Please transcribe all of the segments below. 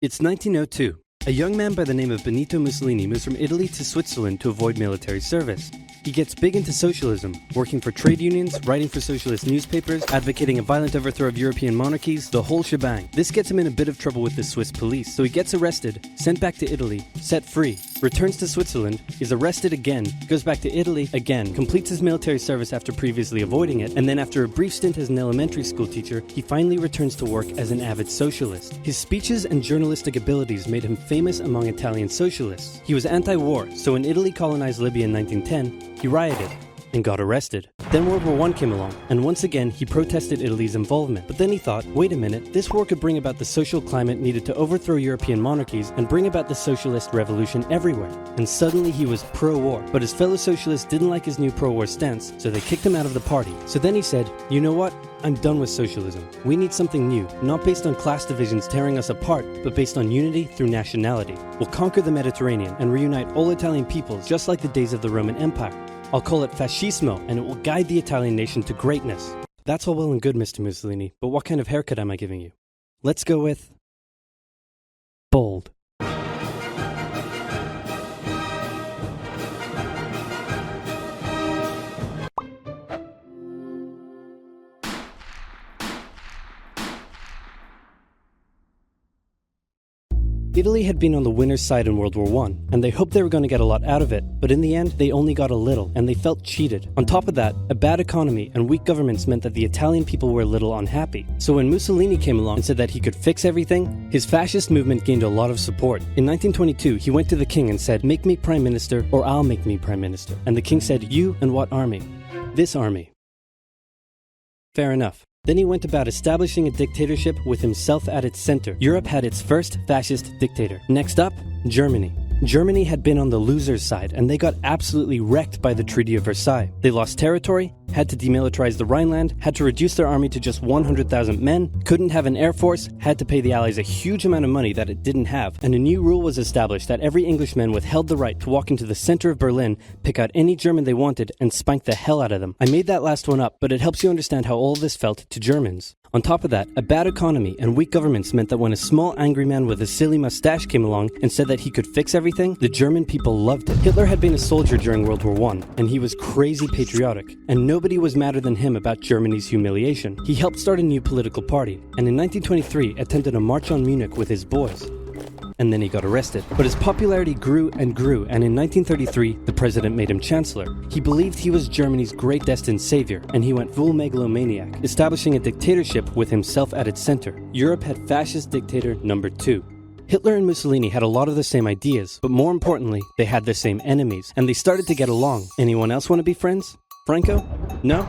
It's 1902. A young man by the name of Benito Mussolini moves from Italy to Switzerland to avoid military service. He gets big into socialism, working for trade unions, writing for socialist newspapers, advocating a violent overthrow of European monarchies, the whole shebang. This gets him in a bit of trouble with the Swiss police, so he gets arrested, sent back to Italy, set free, returns to Switzerland, is arrested again, goes back to Italy again, completes his military service after previously avoiding it, and then after a brief stint as an elementary school teacher, he finally returns to work as an avid socialist. His speeches and journalistic abilities made him famous among Italian socialists. He was anti-war, so when Italy colonized Libya in 1910, he rioted and got arrested. Then World War I came along, and once again he protested Italy's involvement. But then he thought, wait a minute, this war could bring about the social climate needed to overthrow European monarchies and bring about the socialist revolution everywhere. And suddenly he was pro-war. But his fellow socialists didn't like his new pro-war stance, so they kicked him out of the party. So then he said, you know what? I'm done with socialism. We need something new, not based on class divisions tearing us apart, but based on unity through nationality. We'll conquer the Mediterranean and reunite all Italian peoples just like the days of the Roman Empire. I'll call it fascismo, and it will guide the Italian nation to greatness. That's all well and good, Mr. Mussolini, but what kind of haircut am I giving you? Let's go with bold. Italy had been on the winner's side in World War I, and they hoped they were going to get a lot out of it, but in the end, they only got a little, and they felt cheated. On top of that, a bad economy and weak governments meant that the Italian people were a little unhappy. So when Mussolini came along and said that he could fix everything, his fascist movement gained a lot of support. In 1922, he went to the king and said, make me prime minister, or I'll make me prime minister. And the king said, you and what army? This army. Fair enough. Then he went about establishing a dictatorship with himself at its center. Europe had its first fascist dictator. Next up, Germany. Germany had been on the loser's side, and they got absolutely wrecked by the Treaty of Versailles. They lost territory, had to demilitarize the Rhineland, had to reduce their army to just 100,000 men, couldn't have an air force, had to pay the Allies a huge amount of money that it didn't have, and a new rule was established that every Englishman withheld the right to walk into the center of Berlin, pick out any German they wanted, and spank the hell out of them. I made that last one up, but it helps you understand how all of this felt to Germans. On top of that, a bad economy and weak governments meant that when a small angry man with a silly mustache came along and said that he could fix everything, the German people loved it. Hitler had been a soldier during World War I, and he was crazy patriotic, and nobody was madder than him about Germany's humiliation. He helped start a new political party, and in 1923 attempted a march on Munich with his boys. And then he got arrested. But his popularity grew, and in 1933, the president made him chancellor. He believed he was Germany's great destined savior, and he went full megalomaniac, establishing a dictatorship with himself at its center. Europe had fascist dictator number 2. Hitler and Mussolini had a lot of the same ideas, but more importantly, they had the same enemies, and they started to get along. Anyone else want to be friends? Franco? No?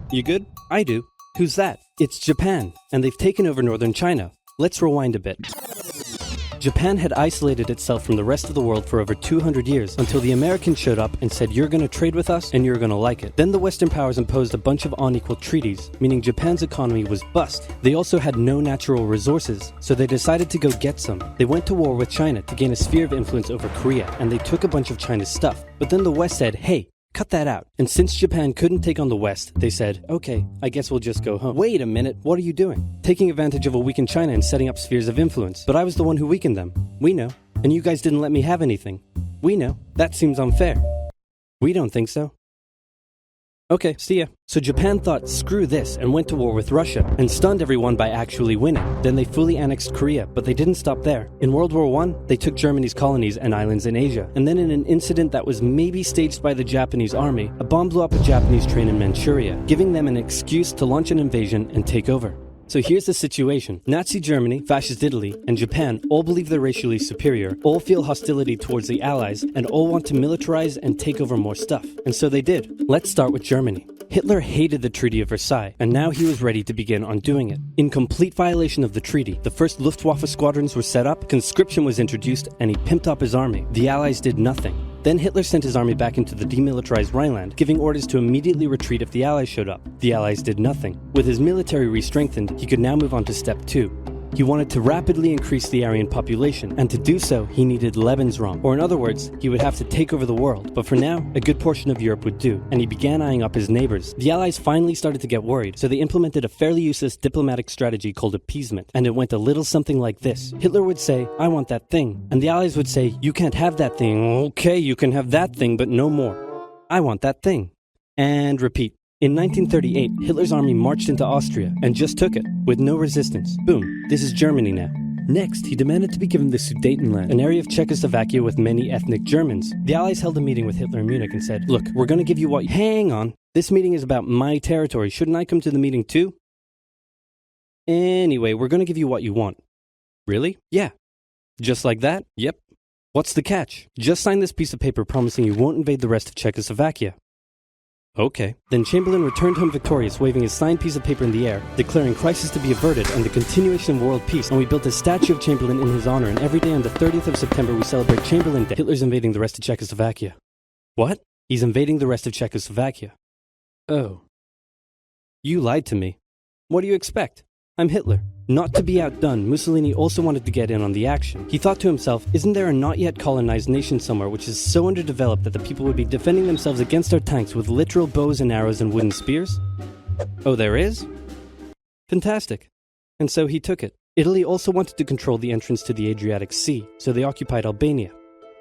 You good? I do. Who's that? It's Japan, and they've taken over northern China. Let's rewind a bit. Japan had isolated itself from the rest of the world for over 200 years until the Americans showed up and said, you're going to trade with us and you're going to like it. Then the Western powers imposed a bunch of unequal treaties, meaning Japan's economy was bust. They also had no natural resources, so they decided to go get some. They went to war with China to gain a sphere of influence over Korea, and they took a bunch of China's stuff. But then the West said, hey, cut that out. And since Japan couldn't take on the West, they said, okay, I guess we'll just go home. Wait a minute, what are you doing? Taking advantage of a weakened China and setting up spheres of influence. But I was the one who weakened them. We know. And you guys didn't let me have anything. We know. That seems unfair. We don't think so. Okay, see ya. So Japan thought, screw this, and went to war with Russia, and stunned everyone by actually winning. Then they fully annexed Korea, but they didn't stop there. In World War I, they took Germany's colonies and islands in Asia. And then in an incident that was maybe staged by the Japanese army, a bomb blew up a Japanese train in Manchuria, giving them an excuse to launch an invasion and take over. So here's the situation. Nazi Germany, Fascist Italy, and Japan all believe they're racially superior, all feel hostility towards the Allies, and all want to militarize and take over more stuff. And so they did. Let's start with Germany. Hitler hated the Treaty of Versailles, and now he was ready to begin undoing it. In complete violation of the treaty, the first Luftwaffe squadrons were set up, conscription was introduced, and he pimped up his army. The Allies did nothing. Then Hitler sent his army back into the demilitarized Rhineland, giving orders to immediately retreat if the Allies showed up. The Allies did nothing. With his military re-strengthened, he could now move on to step 2. He wanted to rapidly increase the Aryan population, and to do so, he needed Lebensraum, or in other words, he would have to take over the world. But for now, a good portion of Europe would do, and he began eyeing up his neighbors. The Allies finally started to get worried, so they implemented a fairly useless diplomatic strategy called appeasement, and it went a little something like this. Hitler would say, "I want that thing," and the Allies would say, "You can't have that thing." "Okay, you can have that thing, but no more." "I want that thing." And repeat. In 1938, Hitler's army marched into Austria and just took it, with no resistance. Boom, this is Germany now. Next, he demanded to be given the Sudetenland, an area of Czechoslovakia with many ethnic Germans. The Allies held a meeting with Hitler in Munich and said, "Look, we're going to give you what— Hang on, this meeting is about my territory. Shouldn't I come to the meeting too?" "Anyway, we're going to give you what you want." "Really?" "Yeah." "Just like that?" "Yep." "What's the catch?" "Just sign this piece of paper promising you won't invade the rest of Czechoslovakia." "Okay." Then Chamberlain returned home victorious, waving his signed piece of paper in the air, declaring crisis to be averted and the continuation of world peace, and we built a statue of Chamberlain in his honor, and every day on the 30th of September we celebrate Chamberlain Day. Hitler's invading the rest of Czechoslovakia. What? He's invading the rest of Czechoslovakia. Oh. You lied to me. What do you expect? I'm Hitler. Not to be outdone, Mussolini also wanted to get in on the action. He thought to himself, isn't there a not yet colonized nation somewhere which is so underdeveloped that the people would be defending themselves against our tanks with literal bows and arrows and wooden spears? Oh, there is? Fantastic. And so he took it. Italy also wanted to control the entrance to the Adriatic Sea, so they occupied Albania.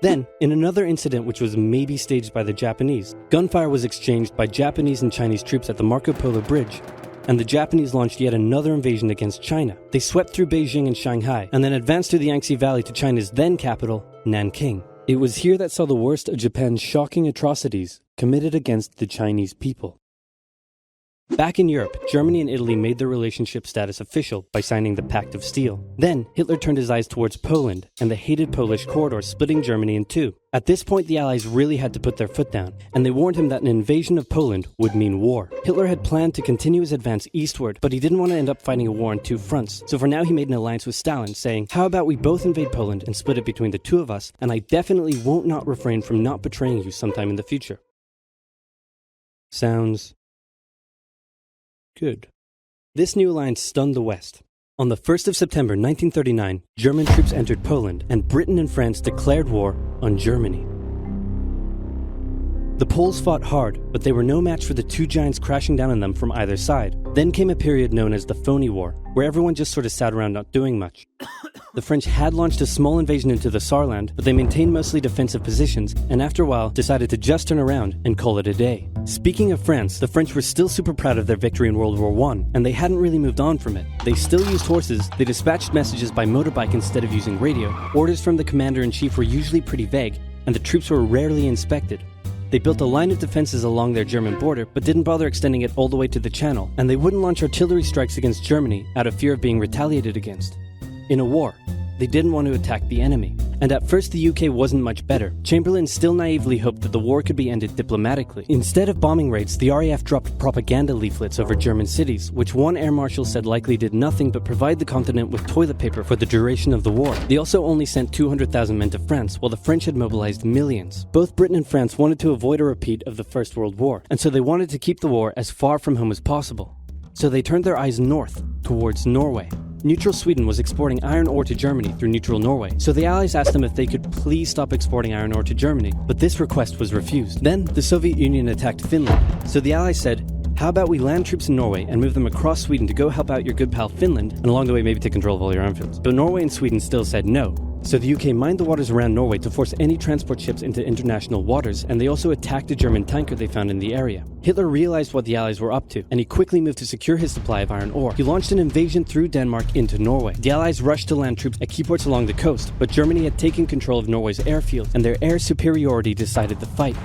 Then, in another incident which was maybe staged by the Japanese, gunfire was exchanged by Japanese and Chinese troops at the Marco Polo Bridge, and the Japanese launched yet another invasion against China. They swept through Beijing and Shanghai, and then advanced through the Yangtze Valley to China's then capital, Nanking. It was here that saw the worst of Japan's shocking atrocities committed against the Chinese people. Back in Europe, Germany and Italy made their relationship status official by signing the Pact of Steel. Then, Hitler turned his eyes towards Poland and the hated Polish corridor splitting Germany in two. At this point, the Allies really had to put their foot down, and they warned him that an invasion of Poland would mean war. Hitler had planned to continue his advance eastward, but he didn't want to end up fighting a war on two fronts. So for now, he made an alliance with Stalin, saying, how about we both invade Poland and split it between the two of us, and I definitely won't not refrain from not betraying you sometime in the future. Sounds good. This new alliance stunned the West. On the 1st of September 1939, German troops entered Poland, and Britain and France declared war on Germany. The Poles fought hard, but they were no match for the two giants crashing down on them from either side. Then came a period known as the Phony War, where everyone just sort of sat around not doing much. The French had launched a small invasion into the Saarland, but they maintained mostly defensive positions, and after a while decided to just turn around and call it a day. Speaking of France, the French were still super proud of their victory in World War I, and they hadn't really moved on from it. They still used horses, they dispatched messages by motorbike instead of using radio, orders from the commander-in-chief were usually pretty vague, and the troops were rarely inspected. They built a line of defenses along their German border, but didn't bother extending it all the way to the Channel, and they wouldn't launch artillery strikes against Germany out of fear of being retaliated against. In a war, they didn't want to attack the enemy. And at first the UK wasn't much better. Chamberlain still naively hoped that the war could be ended diplomatically. Instead of bombing raids, the RAF dropped propaganda leaflets over German cities, which one air marshal said likely did nothing but provide the continent with toilet paper for the duration of the war. They also only sent 200,000 men to France, while the French had mobilized millions. Both Britain and France wanted to avoid a repeat of the First World War, and so they wanted to keep the war as far from home as possible. So they turned their eyes north, towards Norway. Neutral Sweden was exporting iron ore to Germany through neutral Norway, so the Allies asked them if they could please stop exporting iron ore to Germany, but this request was refused. Then, the Soviet Union attacked Finland, so the Allies said, how about we land troops in Norway and move them across Sweden to go help out your good pal Finland, and along the way maybe take control of all your airfields. But Norway and Sweden still said no. So the UK mined the waters around Norway to force any transport ships into international waters, and they also attacked a German tanker they found in the area. Hitler realized what the Allies were up to, and he quickly moved to secure his supply of iron ore. He launched an invasion through Denmark into Norway. The Allies rushed to land troops at key ports along the coast, but Germany had taken control of Norway's airfield, and their air superiority decided the fight.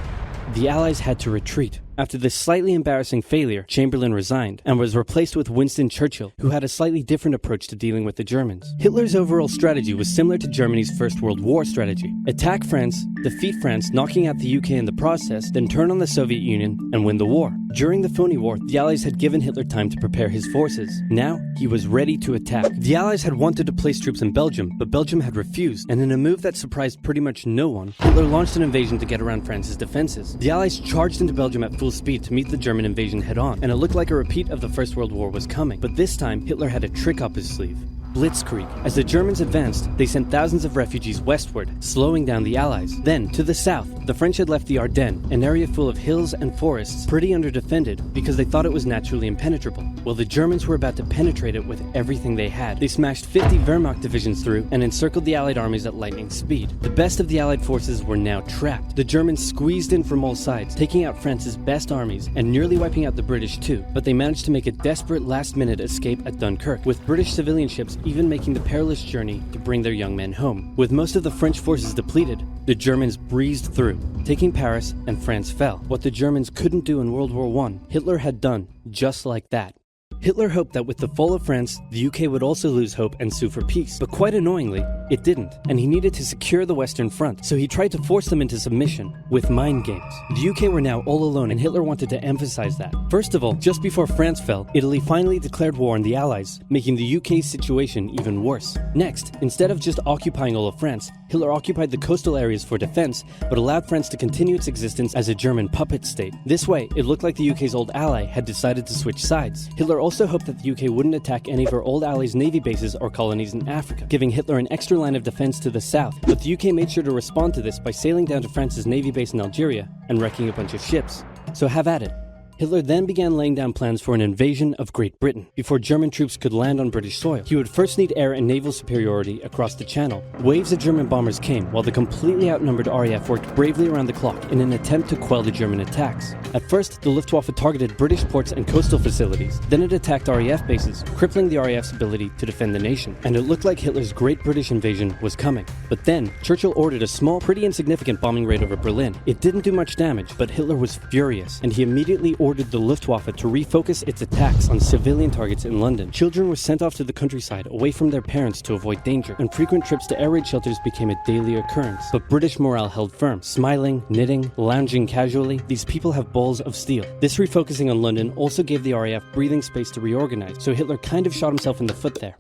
The Allies had to retreat. After this slightly embarrassing failure, Chamberlain resigned and was replaced with Winston Churchill, who had a slightly different approach to dealing with the Germans. Hitler's overall strategy was similar to Germany's First World War strategy. Attack France, defeat France, knocking out the UK in the process, then turn on the Soviet Union and win the war. During the Phony War, the Allies had given Hitler time to prepare his forces. Now, he was ready to attack. The Allies had wanted to place troops in Belgium, but Belgium had refused, and in a move that surprised pretty much no one, Hitler launched an invasion to get around France's defenses. The Allies charged into Belgium at full speed to meet the German invasion head-on, and it looked like a repeat of the First World War was coming. But this time, Hitler had a trick up his sleeve. blitzkrieg. As the Germans advanced, they sent thousands of refugees westward, slowing down the Allies. Then, to the south, the French had left the Ardennes, an area full of hills and forests, pretty underdefended because they thought it was naturally impenetrable. Well, the Germans were about to penetrate it with everything they had. They smashed 50 Wehrmacht divisions through and encircled the Allied armies at lightning speed. The best of the Allied forces were now trapped. The Germans squeezed in from all sides, taking out France's best armies and nearly wiping out the British too. But they managed to make a desperate last-minute escape at Dunkirk, with British civilian ships even making the perilous journey to bring their young men home. With most of the French forces depleted, the Germans breezed through, taking Paris, and France fell. What the Germans couldn't do in World War I, Hitler had done just like that. Hitler hoped that with the fall of France, the UK would also lose hope and sue for peace. But quite annoyingly, it didn't, and he needed to secure the Western Front, so he tried to force them into submission with mind games. The UK were now all alone, and Hitler wanted to emphasize that. First of all, just before France fell, Italy finally declared war on the Allies, making the UK's situation even worse. Next, instead of just occupying all of France, Hitler occupied the coastal areas for defense, but allowed France to continue its existence as a German puppet state. This way, it looked like the UK's old ally had decided to switch sides. Hitler also hoped that the UK wouldn't attack any of her old allies' navy bases or colonies in Africa, giving Hitler an extra line of defense to the south. But the UK made sure to respond to this by sailing down to France's navy base in Algeria and wrecking a bunch of ships. So have at it. Hitler then began laying down plans for an invasion of Great Britain. Before German troops could land on British soil, he would first need air and naval superiority across the Channel. Waves of German bombers came, while the completely outnumbered RAF worked bravely around the clock in an attempt to quell the German attacks. At first, the Luftwaffe targeted British ports and coastal facilities. Then it attacked RAF bases, crippling the RAF's ability to defend the nation. And it looked like Hitler's Great British invasion was coming. But then, Churchill ordered a small, pretty insignificant bombing raid over Berlin. It didn't do much damage, but Hitler was furious, and he immediately ordered the Luftwaffe to refocus its attacks on civilian targets in London. Children were sent off to the countryside away from their parents to avoid danger, and frequent trips to air raid shelters became a daily occurrence. But British morale held firm. Smiling, knitting, lounging casually, these people have balls of steel. This refocusing on London also gave the RAF breathing space to reorganize, so Hitler kind of shot himself in the foot there.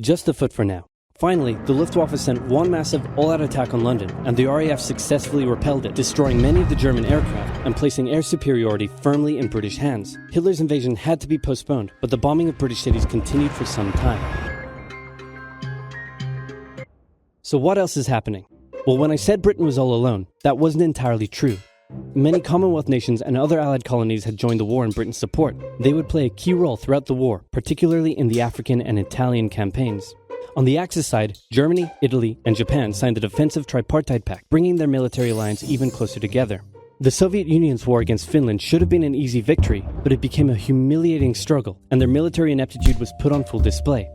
Just the foot for now. Finally, the Luftwaffe sent one massive all-out attack on London, and the RAF successfully repelled it, destroying many of the German aircraft and placing air superiority firmly in British hands. Hitler's invasion had to be postponed, but the bombing of British cities continued for some time. So what else is happening? Well, when I said Britain was all alone, that wasn't entirely true. Many Commonwealth nations and other Allied colonies had joined the war in Britain's support. They would play a key role throughout the war, particularly in the African and Italian campaigns. On the Axis side, Germany, Italy, and Japan signed the defensive tripartite pact, bringing their military alliance even closer together. The Soviet Union's war against Finland should have been an easy victory, but it became a humiliating struggle, and their military ineptitude was put on full display.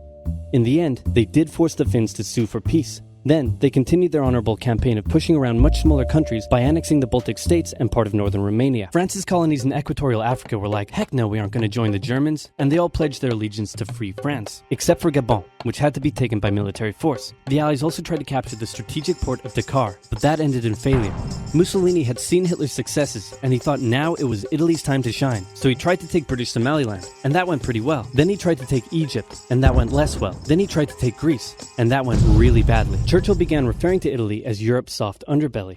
In the end, they did force the Finns to sue for peace. Then, they continued their honorable campaign of pushing around much smaller countries by annexing the Baltic states and part of northern Romania. France's colonies in equatorial Africa were like, heck no, we aren't going to join the Germans, and they all pledged their allegiance to free France, except for Gabon, which had to be taken by military force. The Allies also tried to capture the strategic port of Dakar, but that ended in failure. Mussolini had seen Hitler's successes, and he thought now it was Italy's time to shine, so he tried to take British Somaliland, and that went pretty well. Then he tried to take Egypt, and that went less well. Then he tried to take Greece, and that went really badly. Churchill began referring to Italy as Europe's soft underbelly.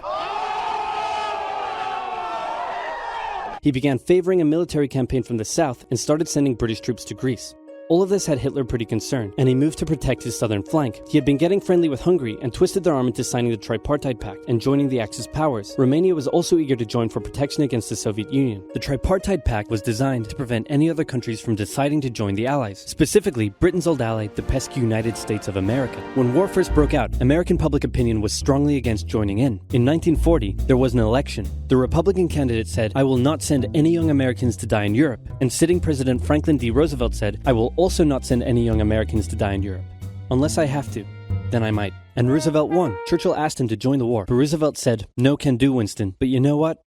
He began favoring a military campaign from the south and started sending British troops to Greece. All of this had Hitler pretty concerned, and he moved to protect his southern flank. He had been getting friendly with Hungary and twisted their arm into signing the Tripartite Pact and joining the Axis powers. Romania was also eager to join for protection against the Soviet Union. The Tripartite Pact was designed to prevent any other countries from deciding to join the Allies, specifically Britain's old ally, the pesky United States of America. When war first broke out, American public opinion was strongly against joining in. In 1940, there was an election. The Republican candidate said, "I will not send any young Americans to die in Europe," and sitting President Franklin D. Roosevelt said, "I will also not send any young Americans to die in Europe. Unless I have to, then I might." And Roosevelt won. Churchill asked him to join the war, but Roosevelt said, "No can do, Winston, but you know what?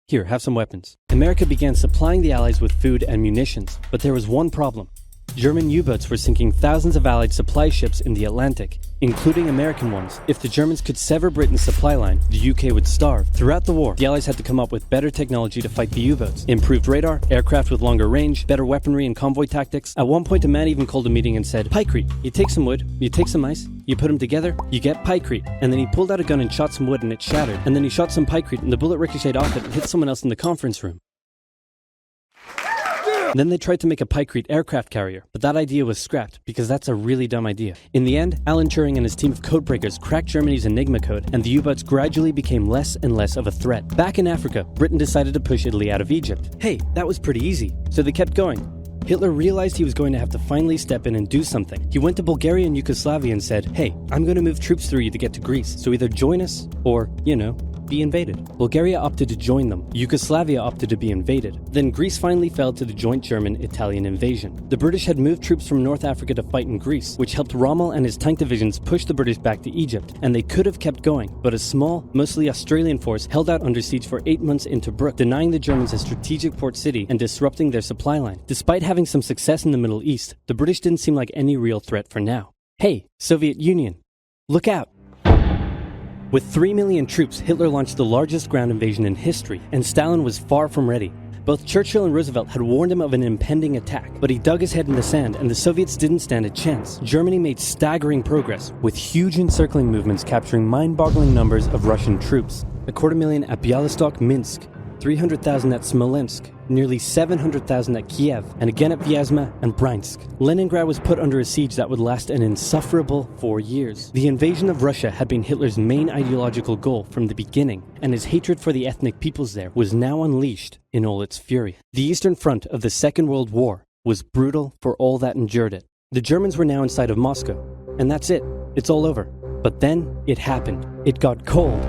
Here, have some weapons." America began supplying the Allies with food and munitions, but there was one problem. German U-boats were sinking thousands of Allied supply ships in the Atlantic, including American ones. If the Germans could sever Britain's supply line, the UK would starve. Throughout the war, the Allies had to come up with better technology to fight the U-boats. Improved radar, aircraft with longer range, better weaponry and convoy tactics. At one point, a man even called a meeting and said, "Pykrete, you take some wood, you take some ice, you put them together, you get pykrete." And then he pulled out a gun and shot some wood and it shattered. And then he shot some pykrete and the bullet ricocheted off it and hit someone else in the conference room. Then they tried to make a Pikecrete aircraft carrier, but that idea was scrapped because that's a really dumb idea. In the end, Alan Turing and his team of codebreakers cracked Germany's Enigma code, and the U-boats gradually became less and less of a threat. Back in Africa, Britain decided to push Italy out of Egypt. Hey, that was pretty easy, so they kept going. Hitler realized he was going to have to finally step in and do something. He went to Bulgaria and Yugoslavia and said, hey, I'm going to move troops through you to get to Greece, so either join us or, be invaded. Bulgaria opted to join them. Yugoslavia opted to be invaded. Then Greece finally fell to the joint German-Italian invasion. The British had moved troops from North Africa to fight in Greece, which helped Rommel and his tank divisions push the British back to Egypt, and they could have kept going, but a small, mostly Australian force held out under siege for 8 months in Tobruk, denying the Germans a strategic port city and disrupting their supply line. Despite having some success in the Middle East, the British didn't seem like any real threat for now. Hey, Soviet Union, look out! With 3 million troops, Hitler launched the largest ground invasion in history, and Stalin was far from ready. Both Churchill and Roosevelt had warned him of an impending attack, but he dug his head in the sand and the Soviets didn't stand a chance. Germany made staggering progress, with huge encircling movements capturing mind-boggling numbers of Russian troops. 250,000 at Bialystok, Minsk, 300,000 at Smolensk, nearly 700,000 at Kiev, and again at Vyazma and Bryansk. Leningrad was put under a siege that would last an insufferable 4 years. The invasion of Russia had been Hitler's main ideological goal from the beginning, and his hatred for the ethnic peoples there was now unleashed in all its fury. The Eastern Front of the Second World War was brutal for all that endured it. The Germans were now inside of Moscow, and that's it. It's all over. But then it happened. It got cold.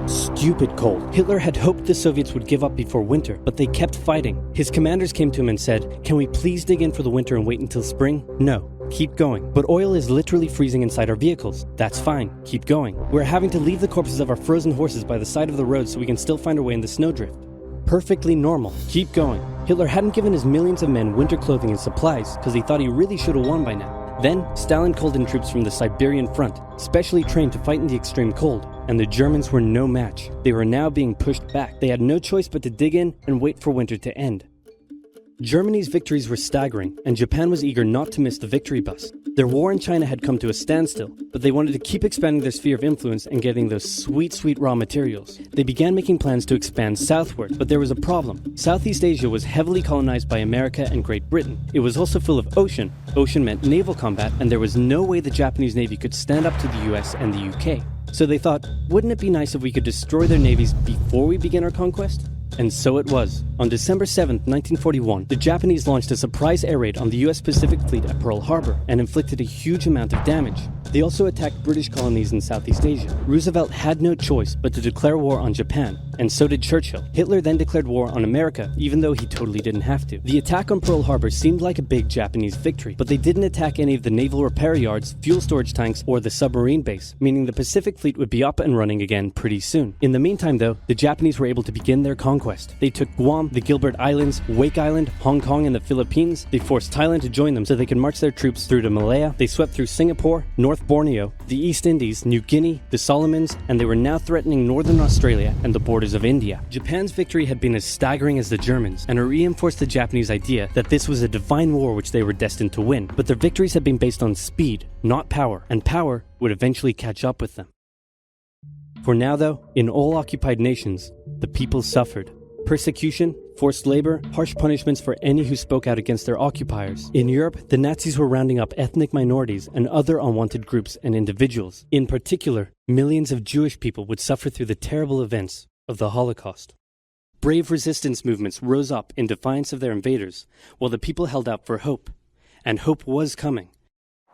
Stupid cold. Hitler had hoped the Soviets would give up before winter, but they kept fighting. His commanders came to him and said, "Can we please dig in for the winter and wait until spring?" "No, keep going." "But oil is literally freezing inside our vehicles." "That's fine, keep going." "We're having to leave the corpses of our frozen horses by the side of the road so we can still find our way in the snowdrift." "Perfectly normal, keep going." Hitler hadn't given his millions of men winter clothing and supplies because he thought he really should have won by now. Then, Stalin called in troops from the Siberian front, specially trained to fight in the extreme cold, and the Germans were no match. They were now being pushed back. They had no choice but to dig in and wait for winter to end. Germany's victories were staggering, and Japan was eager not to miss the victory bus. Their war in China had come to a standstill, but they wanted to keep expanding their sphere of influence and getting those sweet, sweet raw materials. They began making plans to expand southward, but there was a problem. Southeast Asia was heavily colonized by America and Great Britain. It was also full of ocean. Ocean meant naval combat, and there was no way the Japanese Navy could stand up to the US and the UK. So they thought, wouldn't it be nice if we could destroy their navies before we begin our conquest? And so it was. On December 7, 1941, the Japanese launched a surprise air raid on the US Pacific Fleet at Pearl Harbor and inflicted a huge amount of damage. They also attacked British colonies in Southeast Asia. Roosevelt had no choice but to declare war on Japan, and so did Churchill. Hitler then declared war on America, even though he totally didn't have to. The attack on Pearl Harbor seemed like a big Japanese victory, but they didn't attack any of the naval repair yards, fuel storage tanks, or the submarine base, meaning the Pacific Fleet would be up and running again pretty soon. In the meantime, though, the Japanese were able to begin their conquest. They took Guam, the Gilbert Islands, Wake Island, Hong Kong, and the Philippines. They forced Thailand to join them so they could march their troops through to Malaya. They swept through Singapore, North Borneo, the East Indies, New Guinea, the Solomons, and they were now threatening northern Australia and the borders of India. Japan's victory had been as staggering as the Germans, and it reinforced the Japanese idea that this was a divine war which they were destined to win. But their victories had been based on speed, not power, and power would eventually catch up with them. For now, though, in all occupied nations, the people suffered. Persecution, forced labor, harsh punishments for any who spoke out against their occupiers. In Europe, the Nazis were rounding up ethnic minorities and other unwanted groups and individuals. In particular, millions of Jewish people would suffer through the terrible events of the Holocaust. Brave resistance movements rose up in defiance of their invaders, while the people held out for hope. And hope was coming.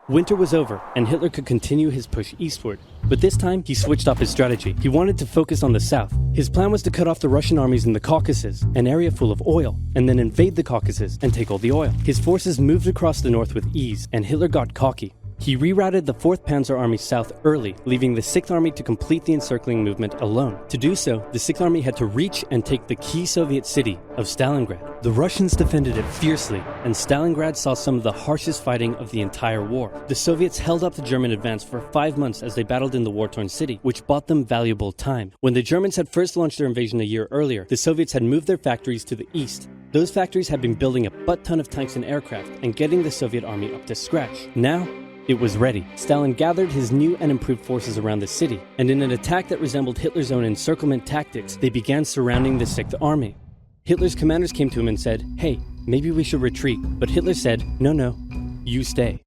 Winter was over, and Hitler could continue his push eastward. But this time, he switched up his strategy. He wanted to focus on the south. His plan was to cut off the Russian armies in the Caucasus, an area full of oil, and then invade the Caucasus and take all the oil. His forces moved across the north with ease, and Hitler got cocky. He rerouted the 4th Panzer Army south early, leaving the 6th Army to complete the encircling movement alone. To do so, the 6th Army had to reach and take the key Soviet city of Stalingrad. The Russians defended it fiercely, and Stalingrad saw some of the harshest fighting of the entire war. The Soviets held up the German advance for 5 months as they battled in the war-torn city, which bought them valuable time. When the Germans had first launched their invasion a year earlier, the Soviets had moved their factories to the east. Those factories had been building a butt-ton of tanks and aircraft and getting the Soviet army up to scratch. Now, it was ready. Stalin gathered his new and improved forces around the city, and in an attack that resembled Hitler's own encirclement tactics, they began surrounding the 6th Army. Hitler's commanders came to him and said, "Hey, maybe we should retreat, but Hitler said, no, you stay.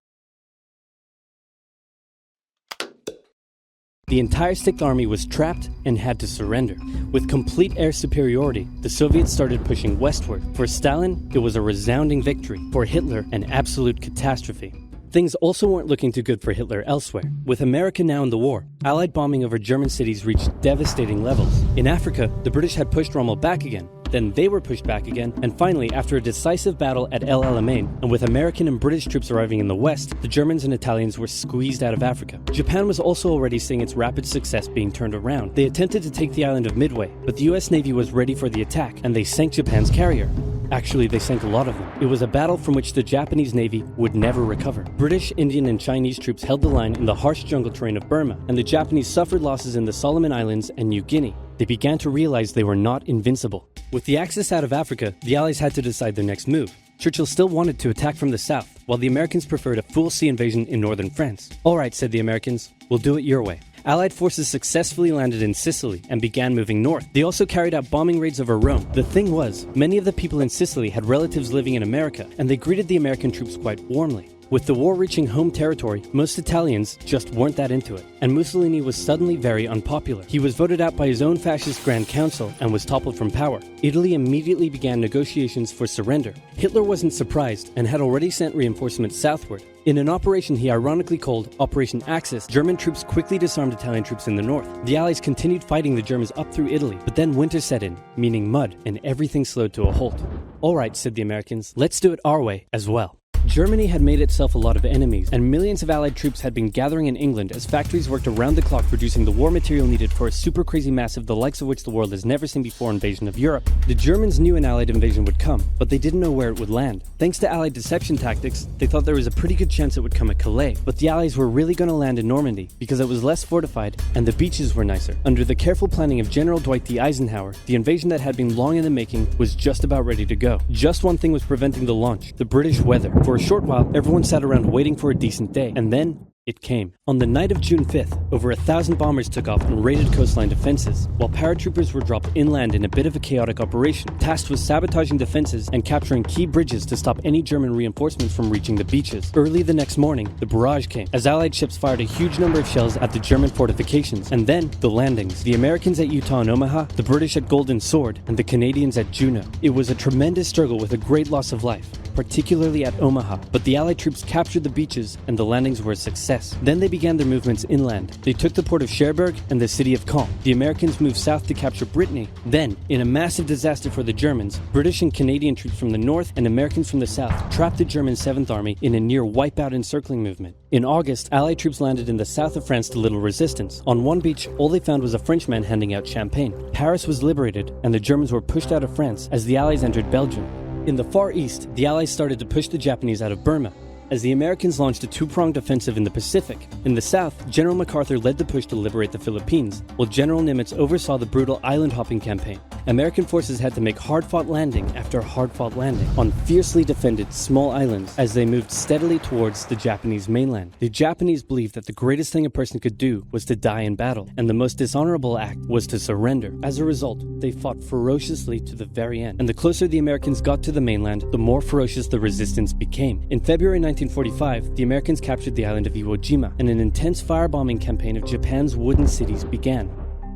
The entire Sixth Army was trapped and had to surrender. With complete air superiority, the Soviets started pushing westward. For Stalin, it was a resounding victory. For Hitler, an absolute catastrophe. Things also weren't looking too good for Hitler elsewhere. With America now in the war, Allied bombing over German cities reached devastating levels. In Africa, the British had pushed Rommel back again. Then they were pushed back again, and finally, after a decisive battle at El Alamein, and with American and British troops arriving in the west, the Germans and Italians were squeezed out of Africa. Japan was also already seeing its rapid success being turned around. They attempted to take the island of Midway, but the US Navy was ready for the attack, and they sank Japan's carrier. Actually, they sank a lot of them. It was a battle from which the Japanese Navy would never recover. British, Indian, and Chinese troops held the line in the harsh jungle terrain of Burma, and the Japanese suffered losses in the Solomon Islands and New Guinea. They began to realize they were not invincible. With the Axis out of Africa, the Allies had to decide their next move. Churchill still wanted to attack from the south, while the Americans preferred a full sea invasion in northern France. All right, said the Americans, we'll do it your way. Allied forces successfully landed in Sicily and began moving north. They also carried out bombing raids over Rome. The thing was, many of the people in Sicily had relatives living in America, and they greeted the American troops quite warmly. With the war reaching home territory, most Italians just weren't that into it, and Mussolini was suddenly very unpopular. He was voted out by his own fascist Grand Council and was toppled from power. Italy immediately began negotiations for surrender. Hitler wasn't surprised and had already sent reinforcements southward. In an operation he ironically called Operation Axis, German troops quickly disarmed Italian troops in the north. The Allies continued fighting the Germans up through Italy, but then winter set in, meaning mud, and everything slowed to a halt. All right, said the Americans, let's do it our way as well. Germany had made itself a lot of enemies, and millions of Allied troops had been gathering in England as factories worked around the clock producing the war material needed for a super crazy massive the likes of which the world has never seen before invasion of Europe. The Germans knew an Allied invasion would come, but they didn't know where it would land. Thanks to Allied deception tactics, they thought there was a pretty good chance it would come at Calais, but the Allies were really going to land in Normandy because it was less fortified and the beaches were nicer. Under the careful planning of General Dwight D. Eisenhower, the invasion that had been long in the making was just about ready to go. Just one thing was preventing the launch: the British weather. For a short while, everyone sat around waiting for a decent day, and then it came. On the night of June 5th, over 1,000 bombers took off and raided coastline defenses, while paratroopers were dropped inland in a bit of a chaotic operation, tasked with sabotaging defenses and capturing key bridges to stop any German reinforcements from reaching the beaches. Early the next morning, the barrage came, as Allied ships fired a huge number of shells at the German fortifications, and then the landings. The Americans at Utah and Omaha, the British at Golden Sword, and the Canadians at Juneau. It was a tremendous struggle with a great loss of life, particularly at Omaha, but the Allied troops captured the beaches and the landings were a success. Then they began their movements inland. They took the port of Cherbourg and the city of Caen. The Americans moved south to capture Brittany. Then, in a massive disaster for the Germans, British and Canadian troops from the north and Americans from the south trapped the German 7th Army in a near wipeout encircling movement. In August, Allied troops landed in the south of France to little resistance. On one beach, all they found was a Frenchman handing out champagne. Paris was liberated, and the Germans were pushed out of France as the Allies entered Belgium. In the Far East, the Allies started to push the Japanese out of Burma, as the Americans launched a two-pronged offensive in the Pacific. In the south, General MacArthur led the push to liberate the Philippines, while General Nimitz oversaw the brutal island-hopping campaign. American forces had to make hard-fought landing after hard-fought landing on fiercely defended small islands as they moved steadily towards the Japanese mainland. The Japanese believed that the greatest thing a person could do was to die in battle, and the most dishonorable act was to surrender. As a result, they fought ferociously to the very end, and the closer the Americans got to the mainland, the more ferocious the resistance became. In February 1945, the Americans captured the island of Iwo Jima, and an intense firebombing campaign of Japan's wooden cities began.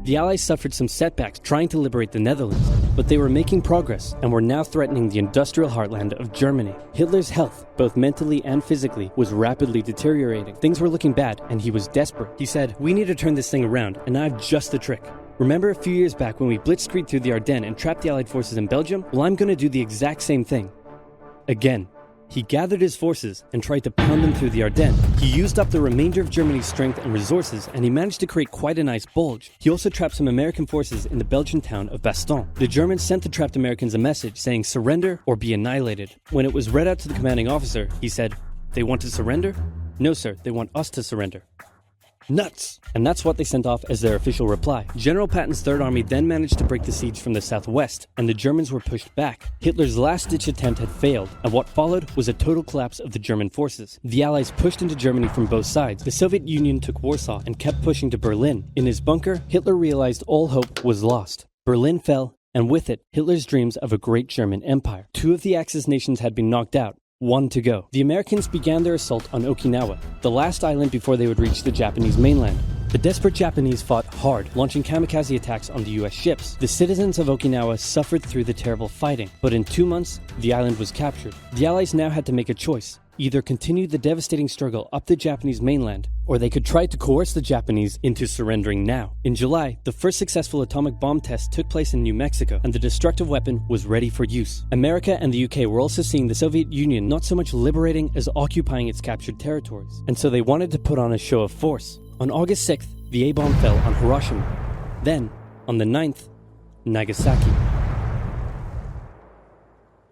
The Allies suffered some setbacks trying to liberate the Netherlands, but they were making progress and were now threatening the industrial heartland of Germany. Hitler's health, both mentally and physically, was rapidly deteriorating. Things were looking bad, and he was desperate. He said, "We need to turn this thing around, and I've just the trick. Remember a few years back when we blitzkrieged through the Ardennes and trapped the Allied forces in Belgium? Well, I'm going to do the exact same thing. Again." He gathered his forces and tried to pound them through the Ardennes. He used up the remainder of Germany's strength and resources, and he managed to create quite a nice bulge. He also trapped some American forces in the Belgian town of Bastogne. The Germans sent the trapped Americans a message saying surrender or be annihilated. When it was read out to the commanding officer, he said, "They want to surrender? No, sir, they want us to surrender." Nuts! And that's what they sent off as their official reply. General Patton's Third Army then managed to break the siege from the southwest, and the Germans were pushed back. Hitler's last-ditch attempt had failed, and what followed was a total collapse of the German forces. The Allies pushed into Germany from both sides. The Soviet Union took Warsaw and kept pushing to Berlin. In his bunker, Hitler realized all hope was lost. Berlin fell, and with it, Hitler's dreams of a great German empire. 2 of the Axis nations had been knocked out, 1 to go. The Americans began their assault on Okinawa, the last island before they would reach the Japanese mainland. The desperate Japanese fought hard, launching kamikaze attacks on the US ships. The citizens of Okinawa suffered through the terrible fighting, but in 2 months, the island was captured. The Allies now had to make a choice. Either continue the devastating struggle up the Japanese mainland, or they could try to coerce the Japanese into surrendering now. In July, the first successful atomic bomb test took place in New Mexico, and the destructive weapon was ready for use. America and the UK were also seeing the Soviet Union not so much liberating as occupying its captured territories, and so they wanted to put on a show of force. On August 6th, the A-bomb fell on Hiroshima. Then, on the 9th, Nagasaki.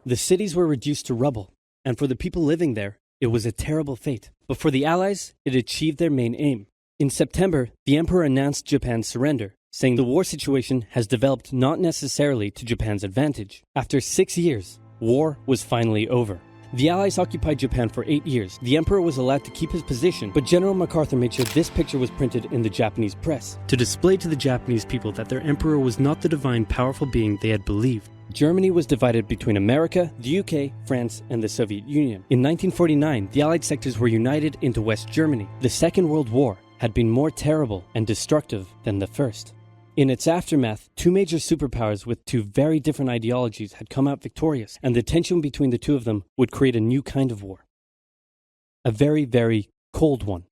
The cities were reduced to rubble, and for the people living there, it was a terrible fate. But for the Allies, it achieved their main aim. In September, the Emperor announced Japan's surrender, saying the war situation has developed not necessarily to Japan's advantage. After 6 years, war was finally over. The Allies occupied Japan for 8 years. The Emperor was allowed to keep his position, but General MacArthur made sure this picture was printed in the Japanese press to display to the Japanese people that their emperor was not the divine, powerful being they had believed. Germany was divided between America, the UK, France, and the Soviet Union. In 1949, the Allied sectors were united into West Germany. The Second World War had been more terrible and destructive than the first. In its aftermath, 2 major superpowers with 2 very different ideologies had come out victorious, and the tension between the 2 of them would create a new kind of war. A very, very cold one.